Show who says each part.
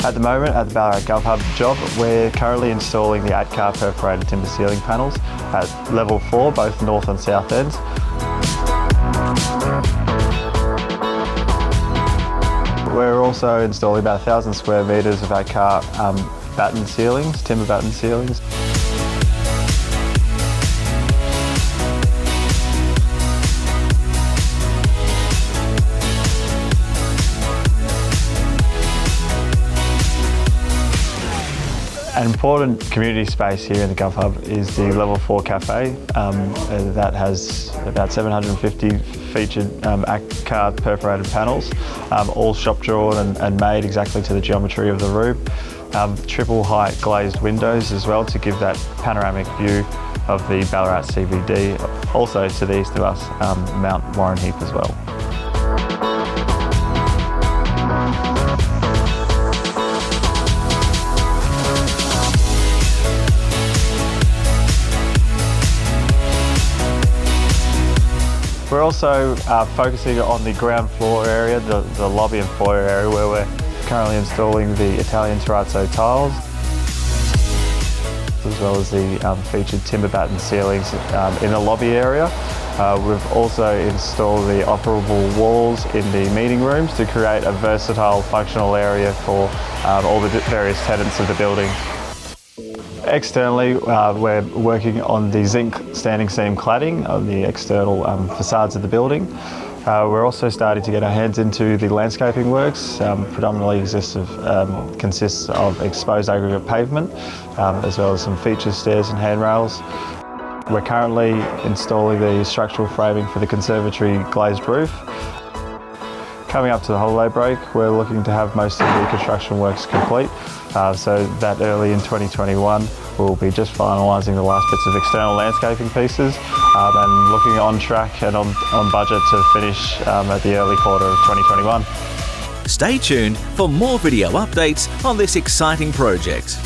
Speaker 1: At the moment, at the Ballarat Gov Hub job, we're currently installing the 8-car perforated timber ceiling panels at level 4, both north and south ends. We're also installing about 1,000 square metres of 8-car batten ceilings, timber batten ceilings. An important community space here in the Gov Hub is the Level 4 cafe that has about 750 featured 8-car perforated panels, all shop drawn and made exactly to the geometry of the room. Triple height glazed windows as well to give that panoramic view of the Ballarat CBD. Also to the east of us, Mount Warrenheip as well. We're also focusing on the ground floor area, the lobby and foyer area, where we're currently installing the Italian terrazzo tiles, as well as the featured timber batten ceilings in the lobby area. We've also installed the operable walls in the meeting rooms to create a versatile functional area for all the various tenants of the building. Externally, we're working on the zinc standing seam cladding on the external facades of the building. We're also starting to get our hands into the landscaping works. Predominantly consists of exposed aggregate pavement, as well as some feature stairs and handrails. We're currently installing the structural framing for the conservatory glazed roof. Coming up to the holiday break, we're looking to have most of the construction works complete, so that early in 2021 we'll be just finalising the last bits of external landscaping pieces and looking on track and on budget to finish at the early quarter of 2021.
Speaker 2: Stay tuned for more video updates on this exciting project.